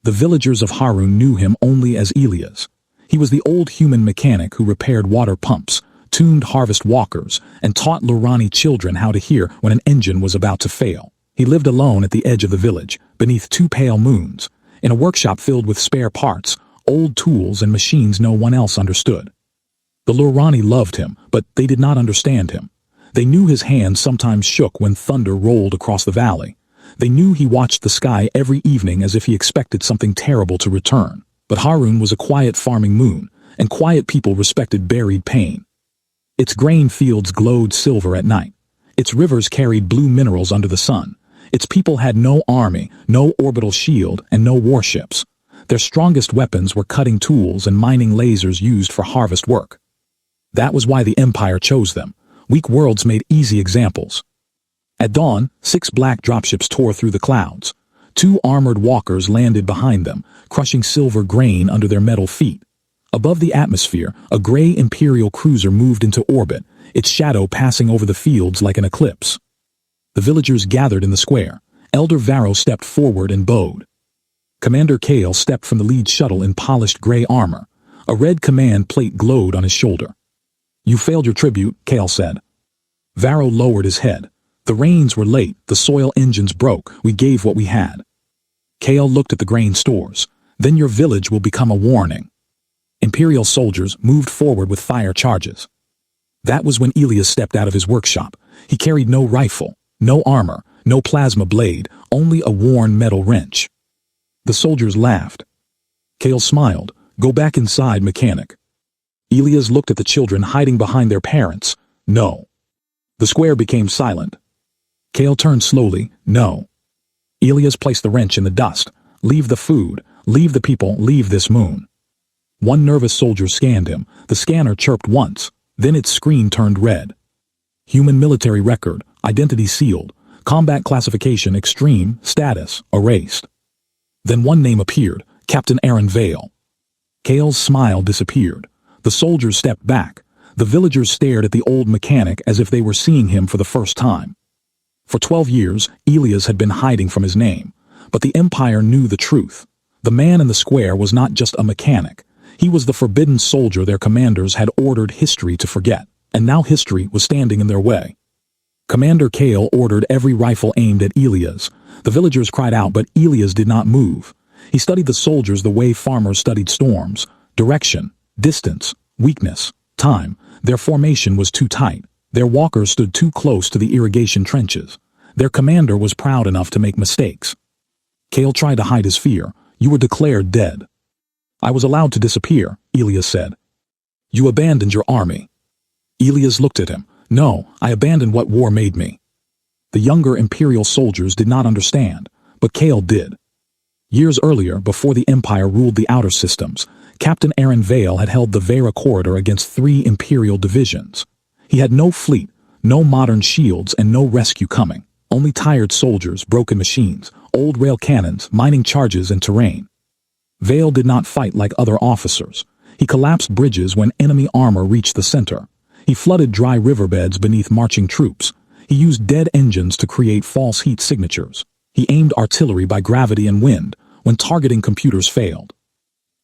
The villagers of Harun knew him only as Elias. He was the old human mechanic who repaired water pumps, tuned harvest walkers, and taught Lurani children how to hear when an engine was about to fail. He lived alone at the edge of the village, beneath 2 pale moons, in a workshop filled with spare parts, old tools and machines no one else understood. The Lurani loved him, but they did not understand him. They knew his hands sometimes shook when thunder rolled across the valley. They knew he watched the sky every evening as if he expected something terrible to return. But Harun was a quiet farming moon, and quiet people respected buried pain. Its grain fields glowed silver at night. Its rivers carried blue minerals under the sun. Its people had no army, no orbital shield, and no warships. Their strongest weapons were cutting tools and mining lasers used for harvest work. That was why the Empire chose them. Weak worlds made easy examples. At dawn, 6 black dropships tore through the clouds. 2 armored walkers landed behind them, crushing silver grain under their metal feet. Above the atmosphere, a gray Imperial cruiser moved into orbit, its shadow passing over the fields like an eclipse. The villagers gathered in the square. Elder Varro stepped forward and bowed. Commander Kale stepped from the lead shuttle in polished gray armor. A red command plate glowed on his shoulder. "You failed your tribute," Kale said. Varro lowered his head. "The rains were late, the soil engines broke, we gave what we had." Kale looked at the grain stores. "Then your village will become a warning." Imperial soldiers moved forward with fire charges. That was when Elias stepped out of his workshop. He carried no rifle, no armor, no plasma blade, only a worn metal wrench. The soldiers laughed. Kale smiled. "Go back inside, mechanic." Elias looked at the children hiding behind their parents. "No." The square became silent. Kale turned slowly. "No." Elias placed the wrench in the dust. "Leave the food, leave the people, leave this moon." One nervous soldier scanned him. The scanner chirped once, then its screen turned red. Human military record, identity sealed, combat classification extreme, status erased. Then one name appeared, Captain Aran Vale. Kale's smile disappeared. The soldiers stepped back. The villagers stared at the old mechanic as if they were seeing him for the first time. For 12 years, Elias had been hiding from his name. But the Empire knew the truth. The man in the square was not just a mechanic. He was the forbidden soldier their commanders had ordered history to forget. And now history was standing in their way. Commander Kale ordered every rifle aimed at Elias. The villagers cried out, but Elias did not move. He studied the soldiers the way farmers studied storms. Direction, distance, weakness, time. Their formation was too tight. Their walkers stood too close to the irrigation trenches. Their commander was proud enough to make mistakes. Kale tried to hide his fear. "You were declared dead." "I was allowed to disappear," Elias said. "You abandoned your army." Elias looked at him. "No, I abandoned what war made me." The younger Imperial soldiers did not understand, but Kale did. Years earlier, before the Empire ruled the outer systems, Captain Aran Vale had held the Vera corridor against 3 Imperial divisions. He had no fleet, no modern shields, and no rescue coming. Only tired soldiers, broken machines, old rail cannons, mining charges, and terrain. Vale did not fight like other officers. He collapsed bridges when enemy armor reached the center. He flooded dry riverbeds beneath marching troops. He used dead engines to create false heat signatures. He aimed artillery by gravity and wind when targeting computers failed.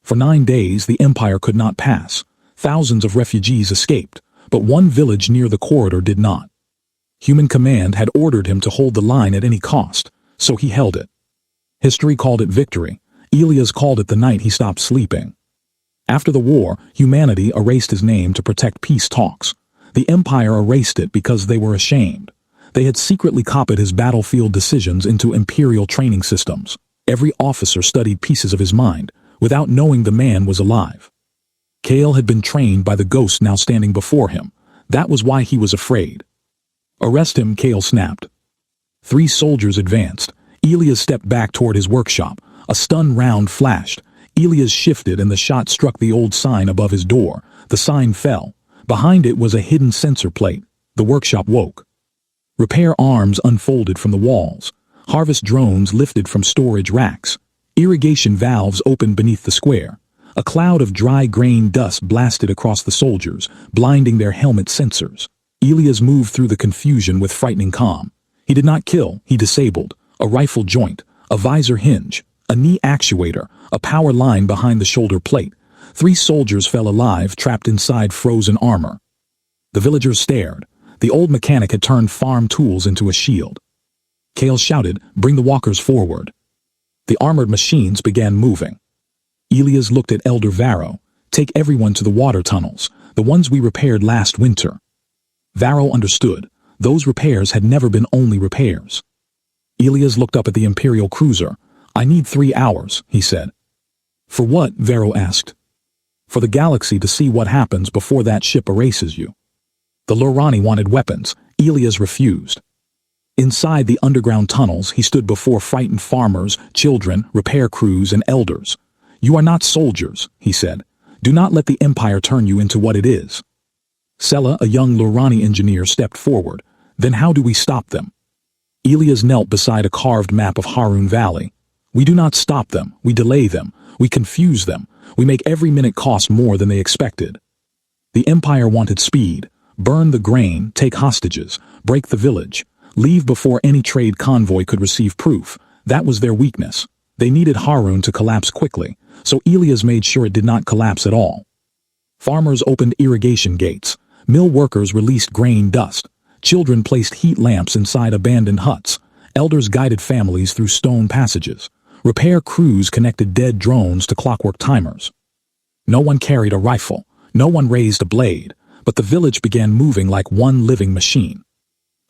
For 9 days, the Empire could not pass. Thousands of refugees escaped, but one village near the corridor did not. Human Command had ordered him to hold the line at any cost, so he held it. History called it victory. Elias called it the night he stopped sleeping. After the war, humanity erased his name to protect peace talks. The Empire erased it because they were ashamed. They had secretly copied his battlefield decisions into Imperial training systems. Every officer studied pieces of his mind, without knowing the man was alive. Kale had been trained by the ghost now standing before him. That was why he was afraid. "Arrest him," Kale snapped. 3 soldiers advanced. Elias stepped back toward his workshop. A stun round flashed. Elias shifted and the shot struck the old sign above his door. The sign fell. Behind it was a hidden sensor plate. The workshop woke. Repair arms unfolded from the walls. Harvest drones lifted from storage racks. Irrigation valves opened beneath the square. A cloud of dry grain dust blasted across the soldiers, blinding their helmet sensors. Elias moved through the confusion with frightening calm. He did not kill, he disabled. A rifle joint, a visor hinge, A knee actuator, a power line behind the shoulder plate. 3 soldiers fell alive, trapped inside frozen armor. The villagers stared. The old mechanic had turned farm tools into a shield. Kale shouted, "Bring the walkers forward." The armored machines began moving. Elias looked at Elder Varro. "Take everyone to the water tunnels, the ones we repaired last winter." Varro understood. Those repairs had never been only repairs. Elias looked up at the Imperial cruiser. "I need 3 hours, he said. "For what?" Varro asked. "For the galaxy to see what happens before that ship erases you." The Lurani wanted weapons. Elias refused. Inside the underground tunnels, he stood before frightened farmers, children, repair crews, and elders. "You are not soldiers," he said. "Do not let the Empire turn you into what it is." Sela, a young Lurani engineer, stepped forward. "Then how do we stop them?" Elias knelt beside a carved map of Aran Vale. "We do not stop them, we delay them, we confuse them, we make every minute cost more than they expected." The Empire wanted speed. Burn the grain, take hostages, break the village, leave before any trade convoy could receive proof. That was their weakness. They needed Harun to collapse quickly, so Elias made sure it did not collapse at all. Farmers opened irrigation gates. Mill workers released grain dust. Children placed heat lamps inside abandoned huts. Elders guided families through stone passages. Repair crews connected dead drones to clockwork timers. No one carried a rifle. No one raised a blade. But the village began moving like one living machine.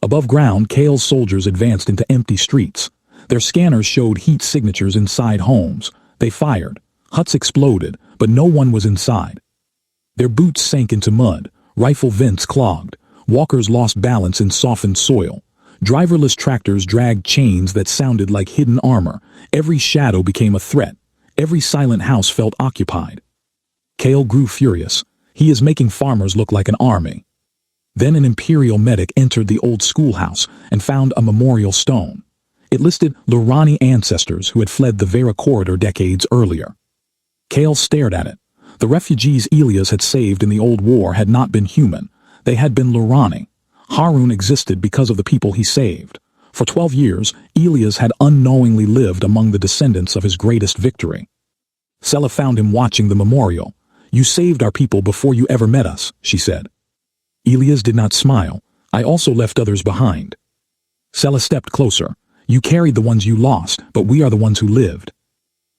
Above ground, Kale's soldiers advanced into empty streets. Their scanners showed heat signatures inside homes. They fired. Huts exploded, but no one was inside. Their boots sank into mud. Rifle vents clogged. Walkers lost balance in softened soil. Driverless tractors dragged chains that sounded like hidden armor. Every shadow became a threat. Every silent house felt occupied. Kale grew furious. He is making farmers look like an army. Then an Imperial medic entered the old schoolhouse and found a memorial stone. It listed Lurani ancestors who had fled the Vera corridor decades earlier. Kale stared at it. The refugees Elias had saved in the old war had not been human. They had been Lurani. Harun existed because of the people he saved. For 12 years, Elias had unknowingly lived among the descendants of his greatest victory. Sela found him watching the memorial. "You saved our people before you ever met us," she said. Elias did not smile. "I also left others behind." Sela stepped closer. "You carried the ones you lost, but we are the ones who lived."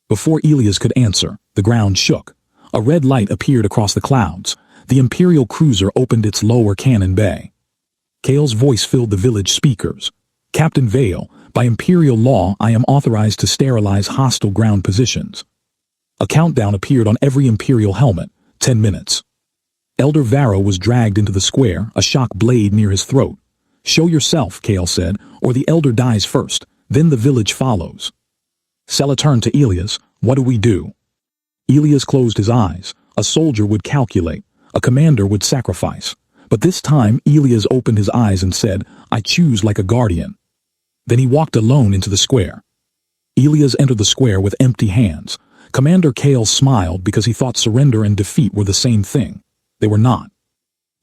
Before Elias could answer, the ground shook. A red light appeared across the clouds. The Imperial cruiser opened its lower cannon bay. Kale's voice filled the village speakers. "Captain Vale, by Imperial law I am authorized to sterilize hostile ground positions." A countdown appeared on every Imperial helmet. 10 minutes. Elder Varro was dragged into the square, a shock blade near his throat. "Show yourself," Kale said, "or the Elder dies first. Then the village follows." Sela turned to Elias. "What do we do?" Elias closed his eyes. A soldier would calculate. A commander would sacrifice. But this time Elias opened his eyes and said, "I choose like a guardian." Then he walked alone into the square. Elias entered the square with empty hands. Commander Kale smiled because he thought surrender and defeat were the same thing. They were not.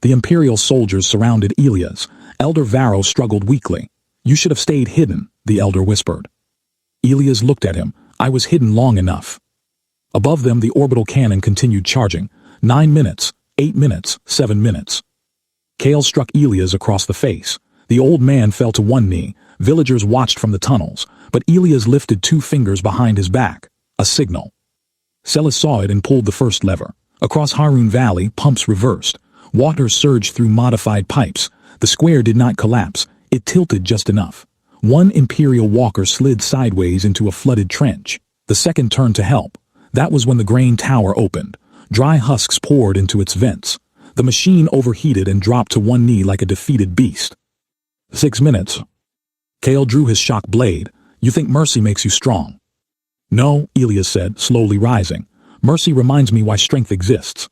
The Imperial soldiers surrounded Elias. Elder Varro struggled weakly. "You should have stayed hidden," the elder whispered. Elias looked at him. "I was hidden long enough." Above them the orbital cannon continued charging. 9 minutes, 8 minutes, 7 minutes. Kale struck Elias across the face. The old man fell to one knee. Villagers watched from the tunnels, but Elias lifted 2 fingers behind his back. A signal. Sela saw it and pulled the first lever. Across Aran Vale, pumps reversed. Water surged through modified pipes. The square did not collapse. It tilted just enough. One Imperial walker slid sideways into a flooded trench. The second turned to help. That was when the grain tower opened. Dry husks poured into its vents. The machine overheated and dropped to one knee like a defeated beast. 6 minutes. Kale drew his shock blade. "You think mercy makes you strong?" "No," Elias said, slowly rising. "Mercy reminds me why strength exists."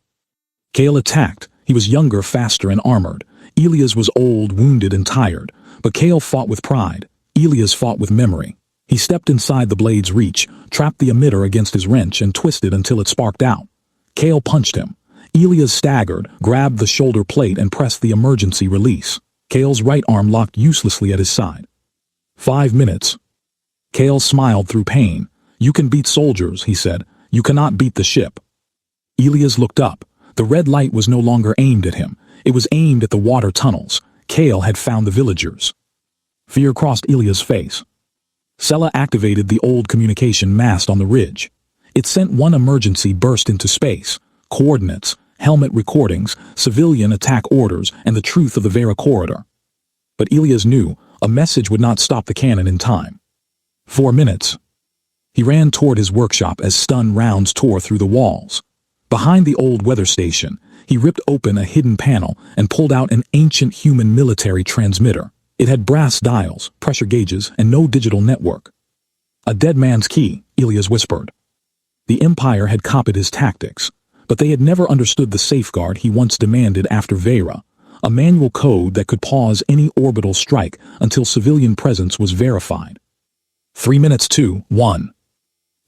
Kale attacked. He was younger, faster, and armored. Elias was old, wounded, and tired. But Kale fought with pride. Elias fought with memory. He stepped inside the blade's reach, trapped the emitter against his wrench, and twisted until it sparked out. Kale punched him. Elias staggered, grabbed the shoulder plate, and pressed the emergency release. Kale's right arm locked uselessly at his side. 5 minutes. Kale smiled through pain. You can beat soldiers, he said. You cannot beat the ship. Elias looked up. The red light was no longer aimed at him. It was aimed at the water tunnels. Kale had found the villagers. Fear crossed Elias' face. Sela activated the old communication mast on the ridge. It sent one emergency burst into space. Coordinates, helmet recordings, civilian attack orders, and the truth of the Vera corridor. But Elias knew a message would not stop the cannon in time. 4 minutes. He ran toward his workshop as stun rounds tore through the walls. Behind the old weather station, he ripped open a hidden panel and pulled out an ancient human military transmitter. It had brass dials, pressure gauges, and no digital network. A dead man's key, Elias whispered. The Empire had copied his tactics, but they had never understood the safeguard he once demanded after Vera, a manual code that could pause any orbital strike until civilian presence was verified. 3 minutes to 1.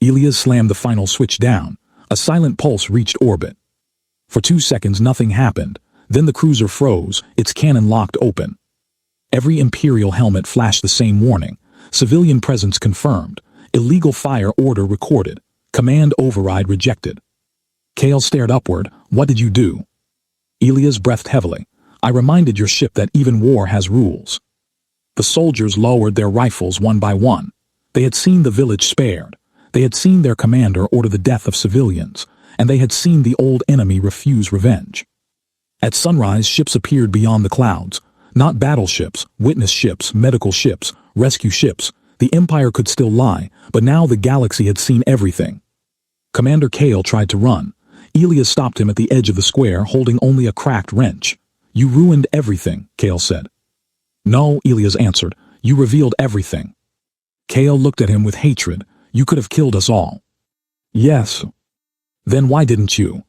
Elias slammed the final switch down. A silent pulse reached orbit. For 2 seconds nothing happened. Then the cruiser froze, its cannon locked open. Every Imperial helmet flashed the same warning. Civilian presence confirmed. Illegal fire order recorded. Command override rejected. Kale stared upward. What did you do? Elias breathed heavily. I reminded your ship that even war has rules. The soldiers lowered their rifles one by one. They had seen the village spared. They had seen their commander order the death of civilians, and they had seen the old enemy refuse revenge. At sunrise, ships appeared beyond the clouds. Not battleships, witness ships, medical ships, rescue ships. The Empire could still lie, but now the galaxy had seen everything. Commander Kale tried to run. Elias stopped him at the edge of the square, holding only a cracked wrench. You ruined everything, Kale said. No, Elias answered. You revealed everything. Kale looked at him with hatred. You could have killed us all. Yes. Then why didn't you?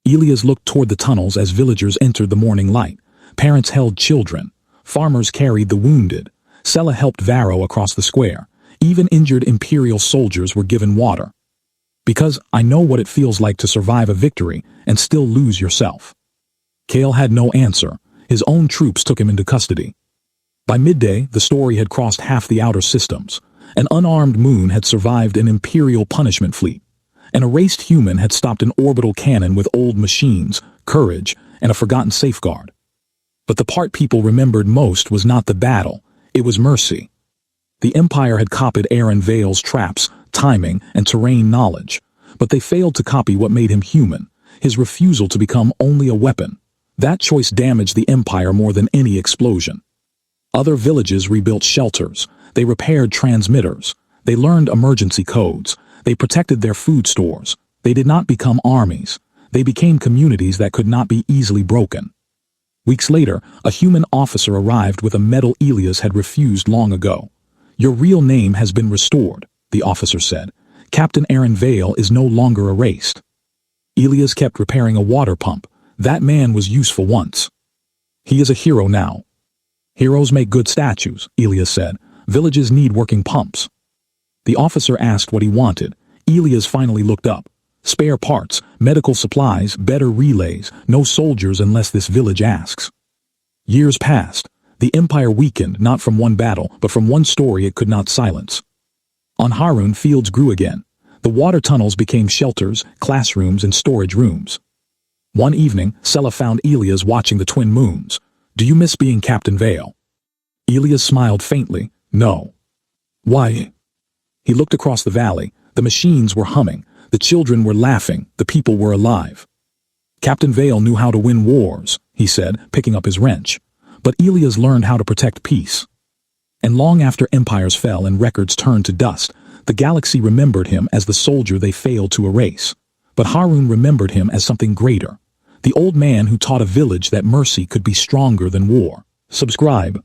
Elias looked toward the tunnels as villagers entered the morning light. Parents held children. Farmers carried the wounded. Sela helped Varro across the square. Even injured Imperial soldiers were given water. Because I know what it feels like to survive a victory and still lose yourself. Kale had no answer. His own troops took him into custody. By midday, the story had crossed half the outer systems. An unarmed moon had survived an Imperial punishment fleet. An erased human had stopped an orbital cannon with old machines, courage, and a forgotten safeguard. But the part people remembered most was not the battle, it was mercy. The Empire had copied Aran Vale's traps, timing, and terrain knowledge, but they failed to copy what made him human, his refusal to become only a weapon. That choice damaged the Empire more than any explosion. Other villages rebuilt shelters. They repaired transmitters. They learned emergency codes. They protected their food stores. They did not become armies. They became communities that could not be easily broken. Weeks later, a human officer arrived with a medal Elias had refused long ago. Your real name has been restored, the officer said. Captain Aran Vale is no longer erased. Elias kept repairing a water pump. That man was useful once. He is a hero now. Heroes make good statues, Elias said. Villages need working pumps. The officer asked what he wanted. Elias finally looked up. Spare parts, medical supplies, better relays, no soldiers unless this village asks. Years passed. The Empire weakened not from one battle, but from one story it could not silence. On Harun, fields grew again. The water tunnels became shelters, classrooms, and storage rooms. One evening, Sela found Elias watching the twin moons. Do you miss being Captain Vale? Elias smiled faintly. No. Why? He looked across the valley. The machines were humming. The children were laughing. The people were alive. Captain Vale knew how to win wars, he said, picking up his wrench. But Elias learned how to protect peace. And long after empires fell and records turned to dust, the galaxy remembered him as the soldier they failed to erase. But Harun remembered him as something greater. The old man who taught a village that mercy could be stronger than war. Subscribe.